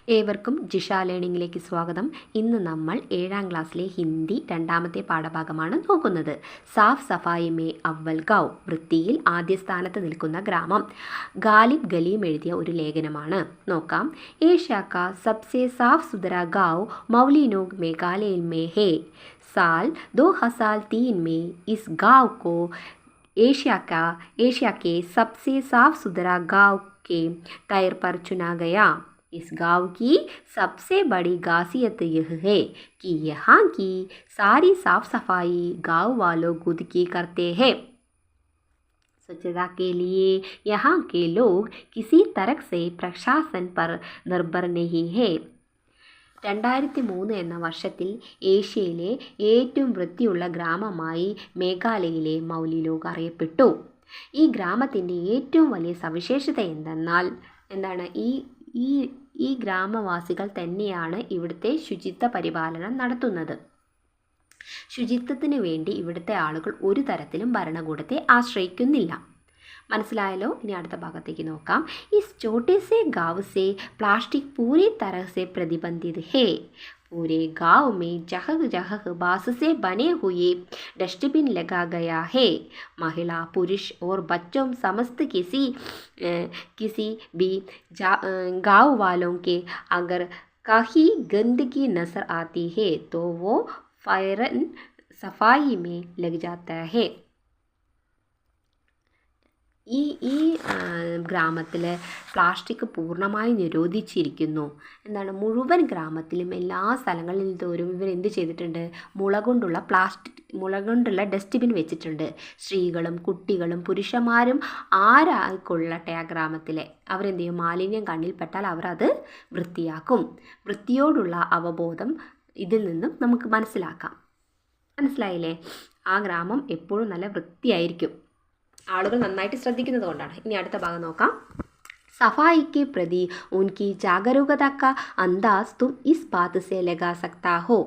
ഏവർക്കും ജിഷ ലേണിംഗിലേക്ക് സ്വാഗതം. ഇന്ന് നമ്മൾ 7ാം ക്ലാസ്സിലെ ഹിന്ദി രണ്ടാമത്തെ പാഠഭാഗമാണ് നോക്കുന്നത്. സാഫ് സഫായി മേ അവൽ ഗാവ്, വൃത്തിയിൽ ആദ്യ സ്ഥാനത്ത് നിൽക്കുന്ന ഗ്രാമം. ഗാലിബ് ഗലിയും എഴുതിയ ഒരു ലേഖനമാണ്. നോക്കാം. ഏഷ്യ കാ സബ്സെ സാഫ് സുഥര ഗാവ് മൗലിനോഗ് മേഘാലയ മേ ഹേ. साल 2003 में इस गांव को एशिया के सबसे साफ सुथरा गांव के तौर पर चुना गया. इस गांव की सबसे बड़ी खासियत यह है कि यहाँ की सारी साफ सफाई गांव वालों खुद की करते हैं. स्वच्छता के लिए यहाँ के लोग किसी तरह से प्रशासन पर निर्भर नहीं है. 2003 എന്ന വർഷത്തിൽ ഏഷ്യയിലെ ഏറ്റവും വൃത്തിയുള്ള ഗ്രാമമായി മേഘാലയയിലെ മൗലിലോഗ് അറിയപ്പെട്ടു. ഈ ഗ്രാമത്തിൻ്റെ ഏറ്റവും വലിയ സവിശേഷത എന്താണ് ഈ ഗ്രാമവാസികൾ തന്നെയാണ് ഇവിടുത്തെ ശുചിത്വ പരിപാലനം നടത്തുന്നത്. ശുചിത്വത്തിന് വേണ്ടി ഇവിടുത്തെ ആളുകൾ ഒരു തരത്തിലും ഭരണകൂടത്തെ ആശ്രയിക്കുന്നില്ല. മനസ്സിലായല്ലോ? ഇനി അടുത്ത ഭാഗത്തേക്ക് നോക്കാം. इस छोटे से गांव से प्लास्टिक पूरी तरह से प्रतिबंधित है. पूरे गांव में जगह जगह बांस से बने हुए डस्टबिन लगा गया है. महिला, पुरुष और बच्चों समस्त किसी भी गांव वालों के अगर कहीं गंदगी नजर आती है तो वो फौरन सफाई में लग जाता है. ഈ ഗ്രാമത്തിൽ പ്ലാസ്റ്റിക് പൂർണ്ണമായി നിരോധിച്ചിരിക്കുന്നു. മുഴുവൻ ഗ്രാമത്തിലും എല്ലാ സ്ഥലങ്ങളിൽ തോറും ഇവരെന്ത് ചെയ്തിട്ടുണ്ട്? മുള കൊണ്ടുള്ള ഡസ്റ്റ്ബിൻ വെച്ചിട്ടുണ്ട്. സ്ത്രീകളും കുട്ടികളും പുരുഷന്മാരും ആരായിക്കൊള്ളട്ടെ ആ ഗ്രാമത്തിലെ അവരെന്ത് ചെയ്യും? മാലിന്യം കണ്ണിൽപ്പെട്ടാൽ അവർ അത് വൃത്തിയാക്കും. വൃത്തിയോടുള്ള അവബോധം ഇതിൽ നിന്നും നമുക്ക് മനസ്സിലാക്കാം. മനസ്സിലായില്ലേ? ആ ഗ്രാമം എപ്പോഴും നല്ല വൃത്തിയായിരിക്കും. ആളുകൾ നന്നായിട്ട് ശ്രദ്ധിക്കുന്നത് കൊണ്ടാണ്. ഇനി അടുത്ത ഭാഗം നോക്കാം. सफाई के प्रति उनकी जागरूकता का अंदाज तुम इस बात से लगा सकता हो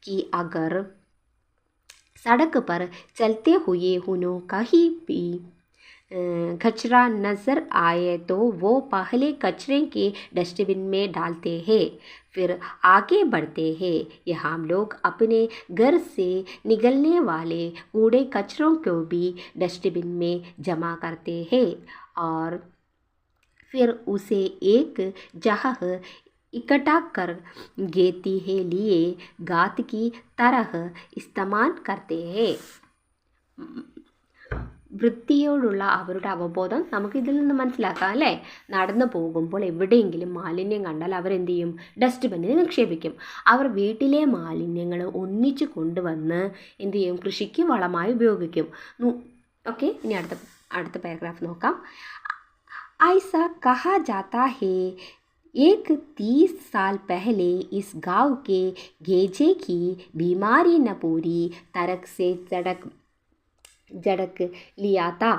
कि अगर सड़क पर चलते हुए उन्हें कहीं भी कचरा नज़र आए तो वो पहले कचरे के डस्टबिन में डालते हैं, फिर आगे बढ़ते हैं. यहाँ लोग अपने घर से निकलने वाले कूड़े कचरों को भी डस्टबिन में जमा करते हैं और फिर उसे एक जगह इकट्ठा कर खेती के लिए गात की तरह इस्तेमाल करते हैं. വൃത്തിയോടുള്ള അവരുടെ അവബോധം നമുക്കിതിൽ നിന്ന് മനസ്സിലാക്കാം അല്ലേ? നടന്നു പോകുമ്പോൾ എവിടെയെങ്കിലും മാലിന്യം കണ്ടാൽ അവരെന്ത് ചെയ്യും? ഡസ്റ്റ്ബിന്നിൽ നിക്ഷേപിക്കും. അവർ വീട്ടിലെ മാലിന്യങ്ങൾ ഒന്നിച്ചു കൊണ്ടുവന്ന് എന്ത് ചെയ്യും? കൃഷിക്ക് വളമായി ഉപയോഗിക്കും. ഓക്കെ, ഇനി അടുത്ത പാരഗ്രാഫ് നോക്കാം. ऐसा कहा जाता है 30 साल पहले इस गांव के गेजे की बीमारी न पूरी तरह से झड़क लिया था.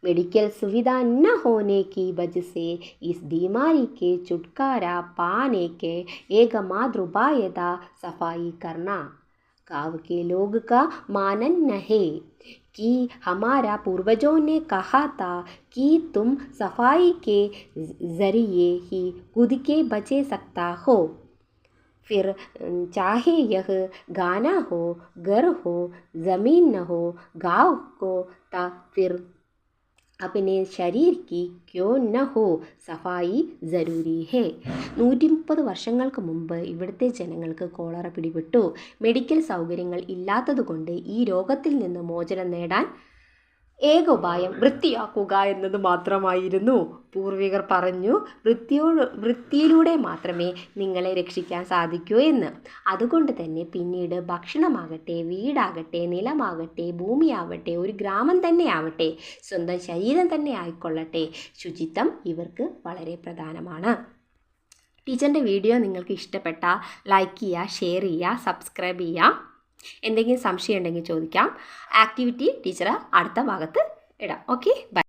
मेडिकल सुविधा न होने की वजह से इस बीमारी के छुटकारा पाने के एकमात्र उपाय था सफाई करना. गाँव के लोग का मानना है कि हमारा पूर्वजों ने कहा था कि तुम सफाई के ज़रिए ही खुद के बचे सकता हो. फिर चाहे यह गाना हो, घर हो, ज़मीन न हो, गाँव को ता फिर अपने शरीर की क्यों न हो सफाई ज़रूरी है. 130 വർഷങ്ങൾക്ക് മുമ്പ് ഇവിടുത്തെ ജനങ്ങൾക്ക് കോളറ പിടിപെട്ടു. മെഡിക്കൽ സൗകര്യങ്ങൾ ഇല്ലാത്തതുകൊണ്ട് ഈ രോഗത്തിൽ നിന്ന് മോചനം നേടാൻ ഏക ഉപായം വൃത്തിയാക്കുക എന്നത് മാത്രമായിരുന്നു. പൂർവികർ പറഞ്ഞു, വൃത്തിയിലൂടെ മാത്രമേ നിങ്ങളെ രക്ഷിക്കാൻ സാധിക്കൂ എന്ന്. അതുകൊണ്ട് തന്നെ പിന്നീട് ഭക്ഷണമാകട്ടെ, വീടാകട്ടെ, നിലമാകട്ടെ, ഭൂമിയാവട്ടെ, ഒരു ഗ്രാമം തന്നെ ആവട്ടെ, സ്വന്തം ശരീരം തന്നെ ആയിക്കൊള്ളട്ടെ, ശുചിത്വം ഇവർക്ക് വളരെ പ്രധാനമാണ്. ടീച്ചറിൻ്റെ വീഡിയോ നിങ്ങൾക്ക് ഇഷ്ടപ്പെട്ടാൽ ലൈക്ക് ചെയ്യുക, ഷെയർ ചെയ്യുക, സബ്സ്ക്രൈബ് ചെയ്യുക. എന്തെങ്കിലും സംശയം ഉണ്ടെങ്കിൽ ചോദിക്കാം. ആക്ടിവിറ്റി ടീച്ചർ അടുത്ത ഭാഗത്ത് ഇടാം. Okay, by.